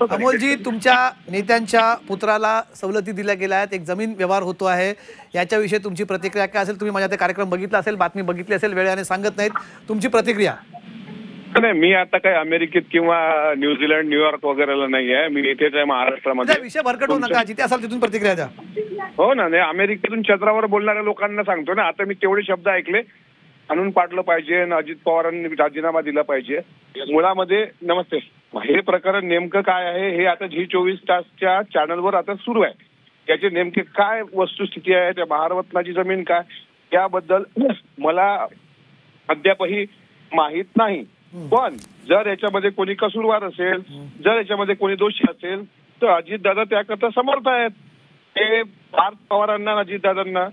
अमोलजी, तुमच्या नेत्यांच्या पुत्राला सवलती दिल्या गेल्या आहेत, एक जमीन व्यवहार होतो आहे, याच्याविषयी तुमची प्रतिक्रिया काय असेल? तुम्ही माझ्या ते कार्यक्रम बघितला असेल, बातमी बघितली असेल, वेळेने सांगत नाहीत, तुमची प्रतिक्रिया? नाही, मी आता काही अमेरिकेत किंवा न्यूझीलंड, न्यूयॉर्क वगैरेला नाही आहे. मी इथेच आहे महाराष्ट्रामध्ये. विषय भरकट होऊ नका, जिथे असाल तिथून प्रतिक्रिया द्या. हो ना, नाही अमेरिकेतून चंद्रावर बोलणाऱ्या लोकांना सांगतो ना. आता मी तेवढे शब्द ऐकले, आणून पाडलं पाहिजे, अजित पवारांनी राजीनामा दिला पाहिजे. मुळामध्ये नमस्ते, हे प्रकरण नेमकं काय आहे हे आता झी24 तासच्या चॅनलवर आता सुरू आहे. त्याचे नेमके काय वस्तुस्थिती आहे, त्या महारत्नाची जमीन काय, याबद्दल मला अद्यापही माहीत नाही. पण जर याच्यामध्ये कोणी कसूरवार असेल, जर याच्यामध्ये कोणी दोषी असेल, तर अजितदादा त्याकरता समर्थ आहेत. ते पार्थ पवारांना, अजितदादांना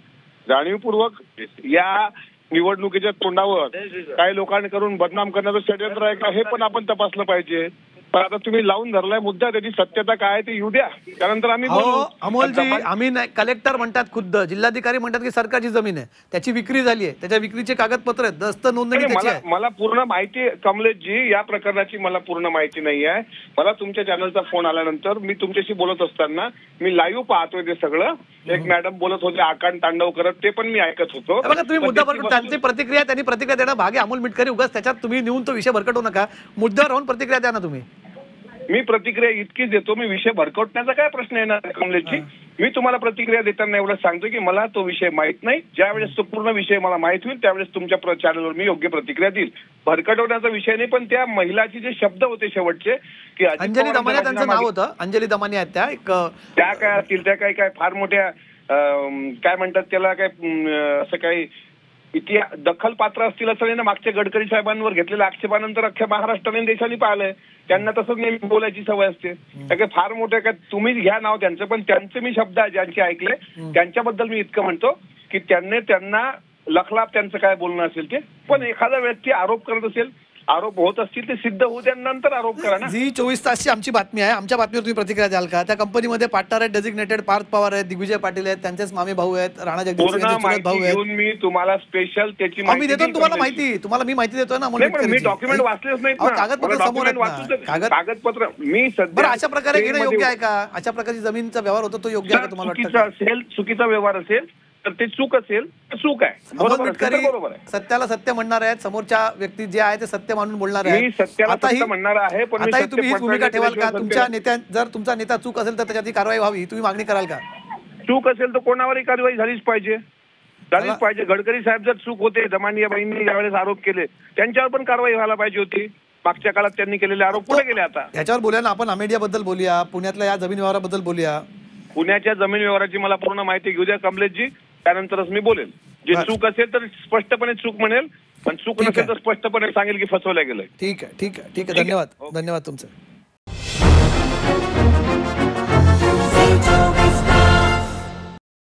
जाणीवपूर्वक या निवडणुकीच्या तोंडावर काही लोकांकडून बदनाम करण्याचं षडयंत्र आहे का, हे पण आपण तपासलं पाहिजे. पण आता तुम्ही लावून धरलाय मुद्दा, त्याची सत्यता काय ते येऊ द्या, त्यानंतर आम्ही बोलू. अमोलजी, आम्ही कलेक्टर म्हणतात, खुद्द जिल्हाधिकारी म्हणतात की सरकारची जमीन आहे, त्याची विक्री झाली आहे, त्याच्या विक्रीचे कागदपत्र आहेत, दस्त नोंदणी त्याची आहे. मला पूर्ण माहिती, कमलेशजी, या प्रकरणाची मला पूर्ण माहिती नाही आहे. मला तुमच्या चॅनलचा फोन आल्यानंतर मी तुमच्याशी बोलत असताना मी लाईव्ह पाहतोय ते सगळं. एक मॅडम बोलत होते आकांड तांडव करत, ते पण मी ऐकत होतो. बघा, तुम्ही मुद्दा भरकट, त्यांची प्रतिक्रिया, त्यांनी प्रतिक्रिया देणं भाग आहे. अमोल मिटकरी, उगाच त्याच्यात तुम्ही नेऊन तो विषय भरकट होऊ नका, मुद्द्यावर राहून प्रतिक्रिया द्या ना तुम्ही. मी प्रतिक्रिया इतकीच देतो, मी विषय भरकटण्याचा काय प्रश्न येणार कमलेशजी. मी तुम्हाला प्रतिक्रिया देताना एवढं सांगतो की मला तो विषय माहित नाही. ज्यावेळेस तो पूर्ण विषय मला माहित होईल त्यावेळेस तुमच्या चॅनलवर मी योग्य प्रतिक्रिया देईल. भरकटवण्याचा विषय नाही, पण त्या महिलाचे जे शब्द होते शेवटचे की अंजली दमानिया त्यांचं नाव होतं, अंजली दमानिया आहेत त्या काय असतील, त्या काय फार मोठ्या काय म्हणतात त्याला, काय असं काही दखल पात्र असतील असं नाही ना. मागच्या गडकरी साहेबांवर घेतलेल्या आक्षेपानंतर अख्ख्या महाराष्ट्राने देशाने पाहिलंय. त्यांना तसंच नेहमी बोलायची सवय असते. त्या काय फार मोठ्या काय, तुम्हीच घ्या नाव त्यांचं, पण त्यांचे मी शब्द ज्यांचे ऐकले त्यांच्याबद्दल मी इतकं म्हणतो की त्यांना लखलाप त्यांचं काय बोलणं असेल ते. पण एखादा व्यक्ती आरोप करत असेल, आरोप होत असतील ते सिद्ध होऊ द्या, नंतर आरोप करा ना. झी24 तासची आमची बातमी आहे, आमच्या बातमीवर तुम्ही प्रतिक्रिया द्याल का? त्या कंपनीमध्ये पार्टनर आहेत, डेझिग्नेटेड पार्थ पवार आहेत, दिग्विजय पाटील आहेत, त्यांचेच मामे भाऊ आहेत, राणा जगदीश भाऊ आहेत. मी तुम्हाला स्पेशल त्याची माहिती देतो, तुम्हाला माहिती, तुम्हाला मी माहिती देतो ना. मी डॉक्युमेंट वाचलेच नाहीत, कागदपत्र समोर आहेत, कागदपत्र मी सध्या. अशा प्रकारे घेणं योग्य आहे का? अशा प्रकारची जमीनचा व्यवहार होतो तो योग्य आहे का तुम्हाला वाटतं? चुकीचा व्यवहार असेल तर ते चूक असेल, चूक आहे. बरोबर आहे. सत्याला सत्य म्हणणार आहेत, समोरच्या व्यक्ती जे आहे ते सत्य मानून बोलणार आहे. मी सत्याला सत्य म्हणणार आहे, पण आता तुम्ही हीच भूमिका ठेवाल का? तुमच्या नेत्या, जर तुमचा नेता चूक असेल तर त्याच्याची कारवाई व्हावी, तुम्ही मागणी कराल का? चूक असेल तर कोणावरही कारवाई झालीच पाहिजे. गडकरी साहेब जर चूक होते, दमानियाबाईंनी यावेळेस आरोप केले, त्यांच्यावर पण कारवाई व्हायला पाहिजे होती. मागच्या काळात त्यांनी केलेले आरोप कुठे गेले? आता याच्यावर बोलूया ना आपण, अमेडियाबद्दल बोलूया, पुण्यातल्या या जमीन व्यवहाराबद्दल बोलूया. पुण्याच्या जमीन व्यवहाराची मला पूर्ण माहिती घेऊ द्या कमलेशजी, त्यानंतरच मी बोलेल. जे चूक असेल तर स्पष्टपणे चूक म्हणेल, पण चूक नसेल तर स्पष्टपणे सांगेल की फसवल्या गेलंय. ठीक आहे, ठीक आहे, ठीक आहे. धन्यवाद, धन्यवाद तुमचं.